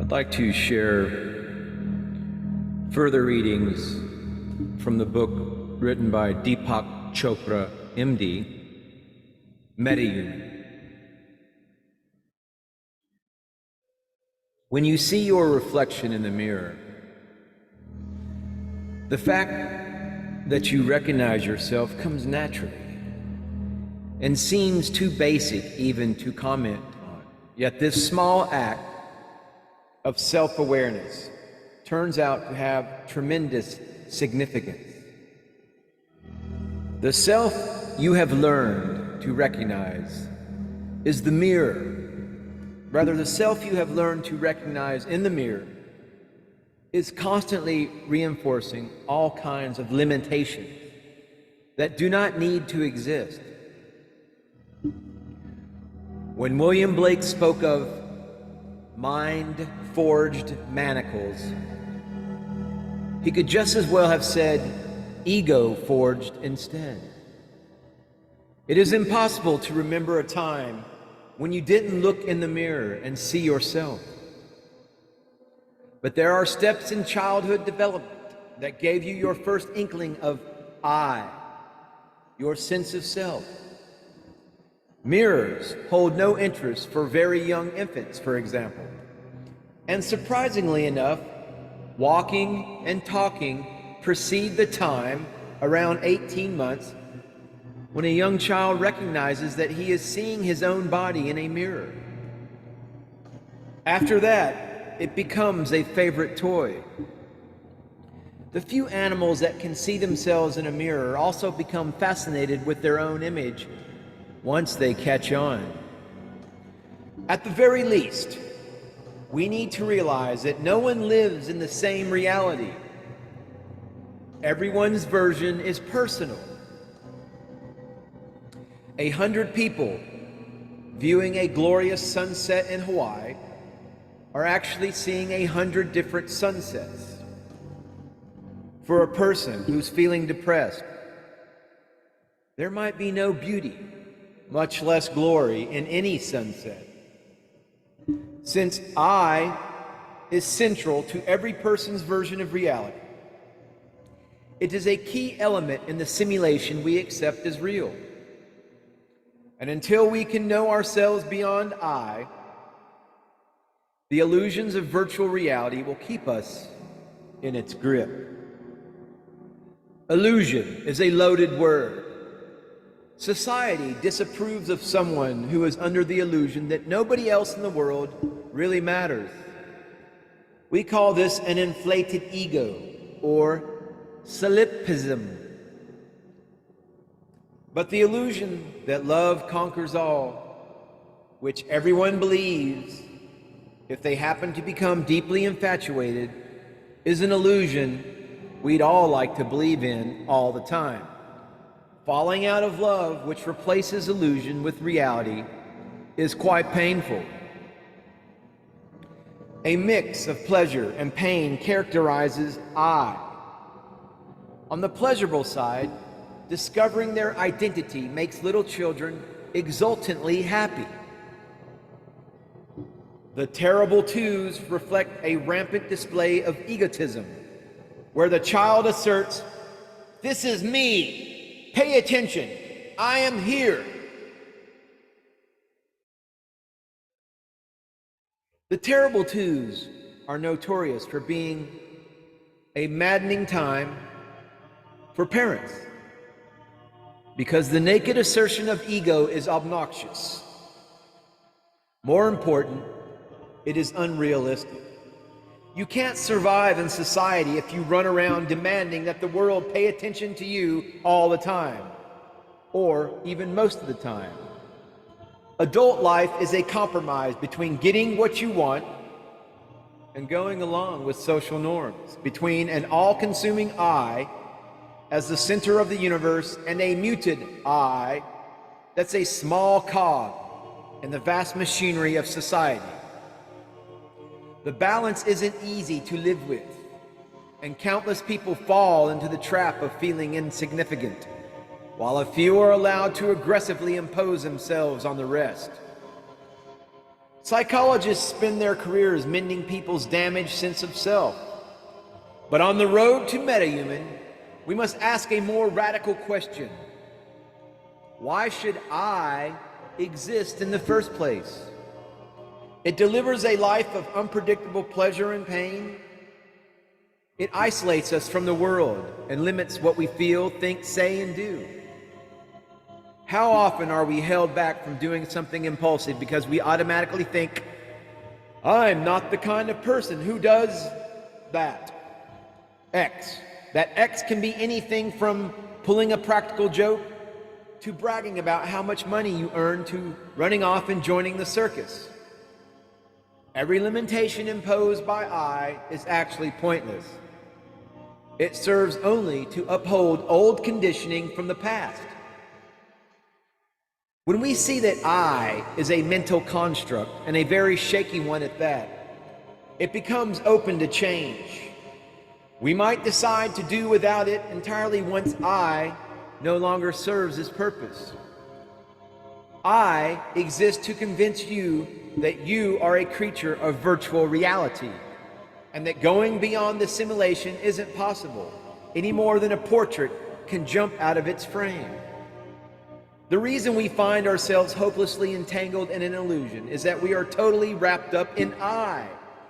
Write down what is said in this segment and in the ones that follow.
I'd like to share further readings from the book written by Deepak Chopra, MD, Metahuman. When you see your reflection in the mirror, the fact that you recognize yourself comes naturally and seems too basic even to comment on. Yet this small act of self-awareness turns out to have tremendous significance. The self you have learned to recognize is the mirror. Rather, the self you have learned to recognize in the mirror is constantly reinforcing all kinds of limitations that do not need to exist. When William Blake spoke of mind-forged manacles, he could just as well have said ego-forged instead. It is impossible to remember a time when you didn't look in the mirror and see yourself. But there are steps in childhood development that gave you your first inkling of I, your sense of self. Mirrors hold no interest for very young infants, for example. And surprisingly enough, walking and talking precede the time, around 18 months, when a young child recognizes that he is seeing his own body in a mirror. After that, it becomes a favorite toy. The few animals that can see themselves in a mirror also become fascinated with their own image once they catch on. At the very least, we need to realize that no one lives in the same reality. Everyone's version is personal. 100 people viewing a glorious sunset in Hawaii are actually seeing 100 different sunsets. For a person who's feeling depressed, there might be no beauty, much less glory, in any sunset. Since I is central to every person's version of reality, it is a key element in the simulation we accept as real. And until we can know ourselves beyond I, the illusions of virtual reality will keep us in its grip. Illusion is a loaded word. Society disapproves of someone who is under the illusion that nobody else in the world really matters. We call this an inflated ego, or solipsism. But the illusion that love conquers all, which everyone believes if they happen to become deeply infatuated, is an illusion we'd all like to believe in all the time. Falling out of love, which replaces illusion with reality, is quite painful. A mix of pleasure and pain characterizes I. On the pleasurable side, discovering their identity makes little children exultantly happy. The terrible twos reflect a rampant display of egotism, where the child asserts, "This is me. Pay attention. I am here." The terrible twos are notorious for being a maddening time for parents, because the naked assertion of ego is obnoxious. More important, it is unrealistic. You can't survive in society if you run around demanding that the world pay attention to you all the time, or even most of the time. Adult life is a compromise between getting what you want and going along with social norms, between an all-consuming I as the center of the universe and a muted I that's a small cog in the vast machinery of society. The balance isn't easy to live with, and countless people fall into the trap of feeling insignificant, while a few are allowed to aggressively impose themselves on the rest. Psychologists spend their careers mending people's damaged sense of self. But on the road to metahuman, we must ask a more radical question. Why should I exist in the first place? It delivers a life of unpredictable pleasure and pain. It isolates us from the world and limits what we feel, think, say, and do. How often are we held back from doing something impulsive because we automatically think, I'm not the kind of person who does that X. That X can be anything from pulling a practical joke to bragging about how much money you earn to running off and joining the circus. Every limitation imposed by I is actually pointless. It serves only to uphold old conditioning from the past. When we see that I is a mental construct, and a very shaky one at that, it becomes open to change. We might decide to do without it entirely once I no longer serves its purpose. I exist to convince you that you are a creature of virtual reality, and that going beyond the simulation isn't possible, any more than a portrait can jump out of its frame. The reason we find ourselves hopelessly entangled in an illusion is that we are totally wrapped up in I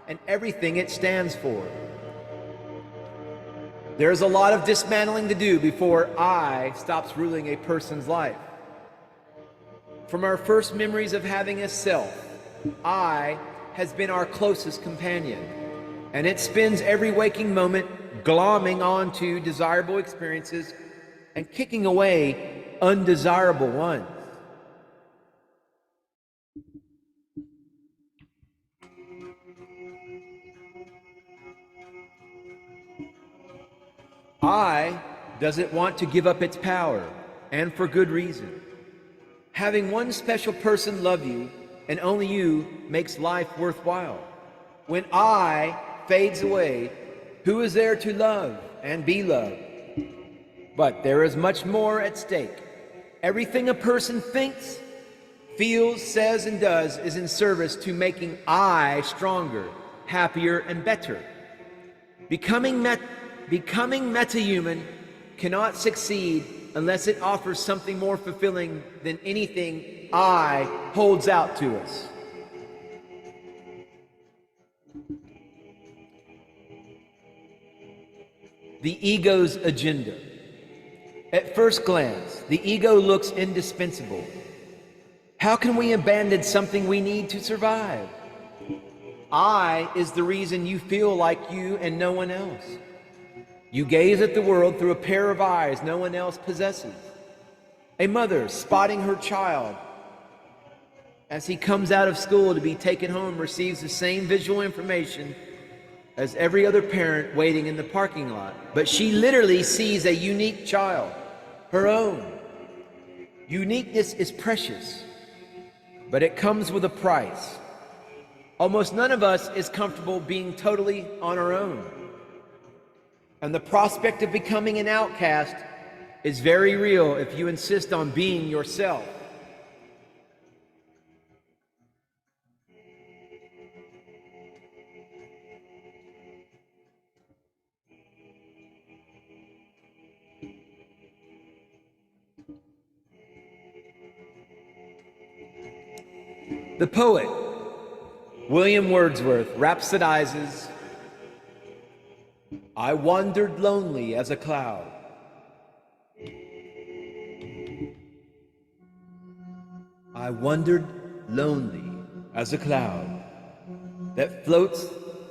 and everything it stands for. There's a lot of dismantling to do before I stops ruling a person's life. From our first memories of having a self, I has been our closest companion, and it spends every waking moment glomming onto desirable experiences and kicking away undesirable ones. I doesn't want to give up its power, and for good reason. Having one special person love you, and only you, makes life worthwhile. When I fades away, who is there to love and be loved? But there is much more at stake. Everything a person thinks, feels, says, and does is in service to making I stronger, happier, and better. Becoming metahuman cannot succeed unless it offers something more fulfilling than anything I holds out to us. The ego's agenda. At first glance, the ego looks indispensable. How can we abandon something we need to survive? I is the reason you feel like you and no one else. You gaze at the world through a pair of eyes no one else possesses. A mother spotting her child as he comes out of school to be taken home receives the same visual information as every other parent waiting in the parking lot. But she literally sees a unique child, her own. Uniqueness is precious, but it comes with a price. Almost none of us is comfortable being totally on our own. And the prospect of becoming an outcast is very real if you insist on being yourself. The poet William Wordsworth rhapsodizes, I wandered lonely as a cloud. I wandered lonely as a cloud that floats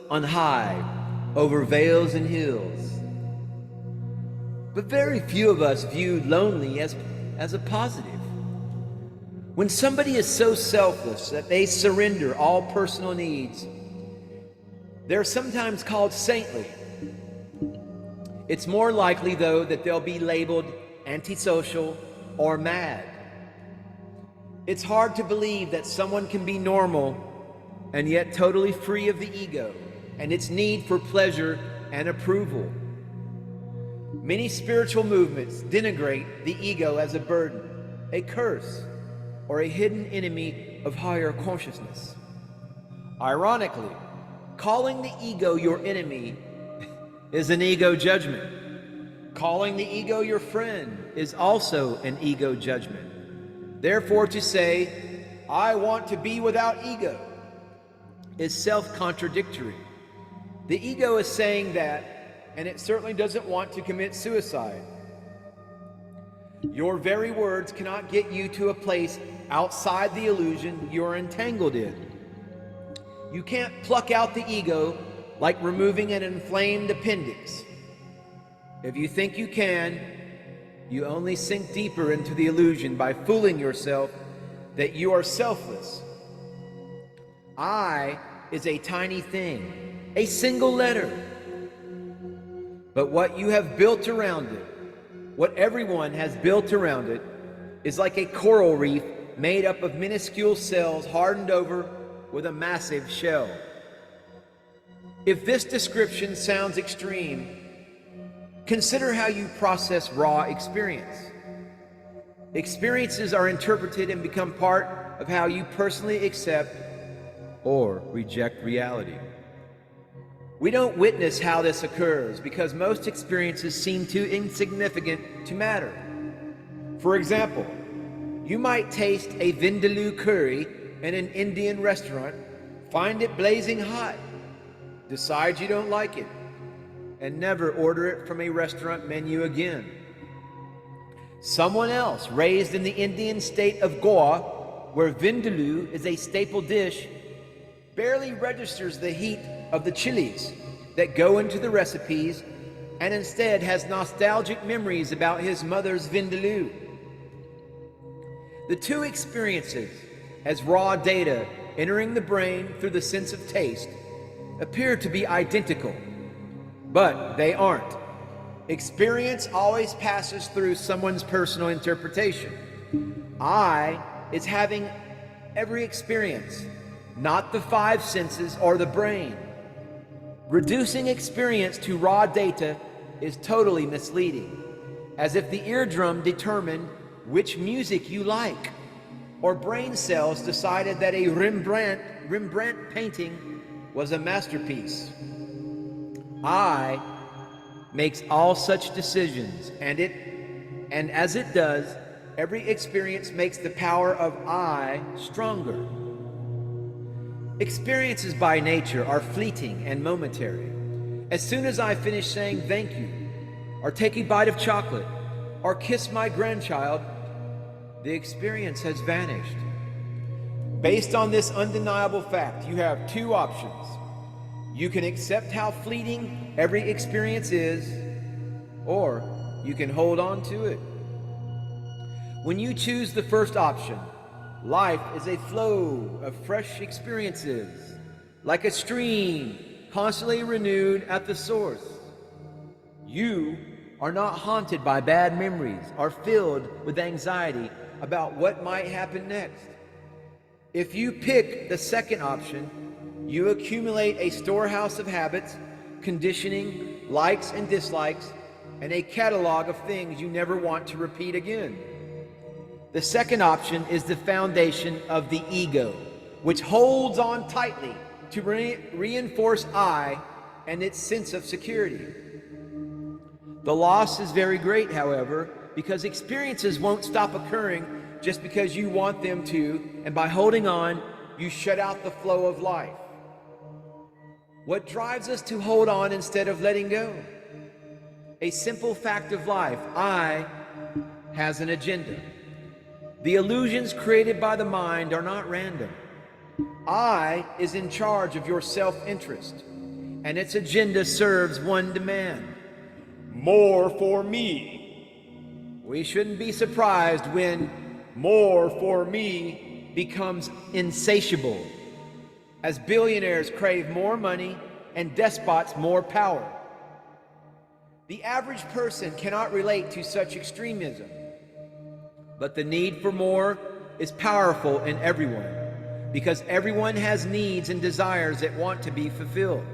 on high over vales and hills. But very few of us view lonely as a positive. When somebody is so selfless that they surrender all personal needs, they're sometimes called saintly. It's more likely, though, that they'll be labeled antisocial or mad. It's hard to believe that someone can be normal and yet totally free of the ego and its need for pleasure and approval. Many spiritual movements denigrate the ego as a burden, a curse, or a hidden enemy of higher consciousness. Ironically, calling the ego your enemy is an ego judgment. Calling the ego your friend is also an ego judgment. Therefore, to say, I want to be without ego, is self-contradictory. The ego is saying that, and it certainly doesn't want to commit suicide. Your very words cannot get you to a place outside the illusion you're entangled in. You can't pluck out the ego like removing an inflamed appendix. If you think you can, you only sink deeper into the illusion by fooling yourself that you are selfless. I is a tiny thing, a single letter. But what you have built around it, what everyone has built around it, is like a coral reef made up of minuscule cells hardened over with a massive shell. If this description sounds extreme, consider how you process raw experience. Experiences are interpreted and become part of how you personally accept or reject reality. We don't witness how this occurs because most experiences seem too insignificant to matter. For example, you might taste a vindaloo curry in an Indian restaurant, find it blazing hot, decide you don't like it, and never order it from a restaurant menu again. Someone else raised in the Indian state of Goa, where vindaloo is a staple dish, barely registers the heat of the chilies that go into the recipes and instead has nostalgic memories about his mother's vindaloo. The two experiences, as raw data entering the brain through the sense of taste, appear to be identical, but they aren't. Experience always passes through someone's personal interpretation. I is having every experience, not the five senses or the brain. Reducing experience to raw data is totally misleading, as if the eardrum determined which music you like, or brain cells decided that a Rembrandt painting was a masterpiece. I makes all such decisions, and as it does, every experience makes the power of I stronger. Experiences by nature are fleeting and momentary. As soon as I finish saying thank you, or take a bite of chocolate, or kiss my grandchild, the experience has vanished. Based on this undeniable fact, you have two options. You can accept how fleeting every experience is, or you can hold on to it. When you choose the first option, life is a flow of fresh experiences, like a stream constantly renewed at the source. You are not haunted by bad memories or filled with anxiety about what might happen next. If you pick the second option, you accumulate a storehouse of habits, conditioning, likes and dislikes, and a catalog of things you never want to repeat again. The second option is the foundation of the ego, which holds on tightly to reinforce I and its sense of security. The loss is very great, however, because experiences won't stop occurring just because you want them to, and by holding on, you shut out the flow of life. What drives us to hold on instead of letting go? A simple fact of life: I has an agenda. The illusions created by the mind are not random. I is in charge of your self-interest, and its agenda serves one demand: more for me. We shouldn't be surprised when more for me becomes insatiable, as billionaires crave more money and despots more power. The average person cannot relate to such extremism, but the need for more is powerful in everyone, because everyone has needs and desires that want to be fulfilled.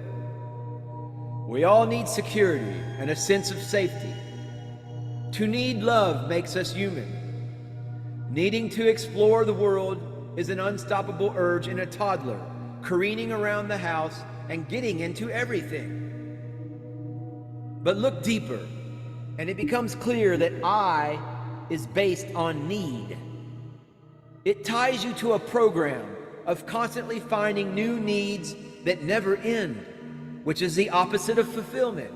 We all need security and a sense of safety. To need love makes us human. Needing to explore the world is an unstoppable urge in a toddler careening around the house and getting into everything. But look deeper, and it becomes clear that I is based on need. It ties you to a program of constantly finding new needs that never end, which is the opposite of fulfillment.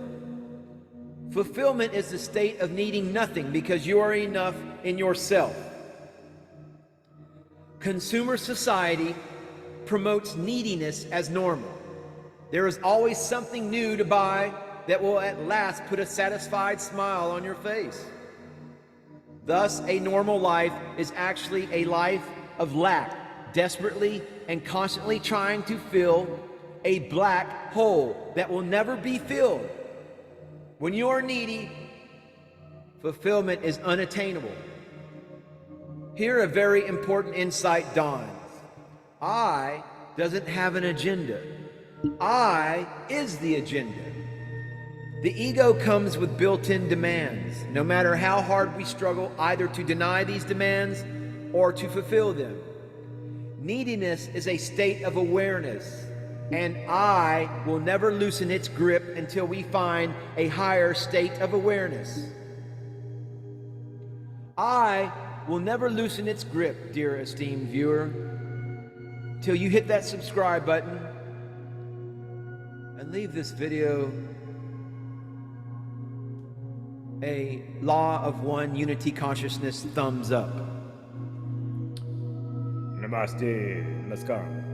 Fulfillment is the state of needing nothing because you are enough in yourself. Consumer society promotes neediness as normal. There is always something new to buy that will at last put a satisfied smile on your face. Thus, a normal life is actually a life of lack, desperately and constantly trying to fill a black hole that will never be filled. When you are needy, fulfillment is unattainable. Here a very important insight dawns. I doesn't have an agenda. I is the agenda. The ego comes with built-in demands, no matter how hard we struggle either to deny these demands or to fulfill them. Neediness is a state of awareness, and I will never loosen its grip until we find a higher state of awareness. I will never loosen its grip, dear esteemed viewer, till you hit that subscribe button and leave this video a Law of One Unity Consciousness thumbs up. Namaste. Namaskar.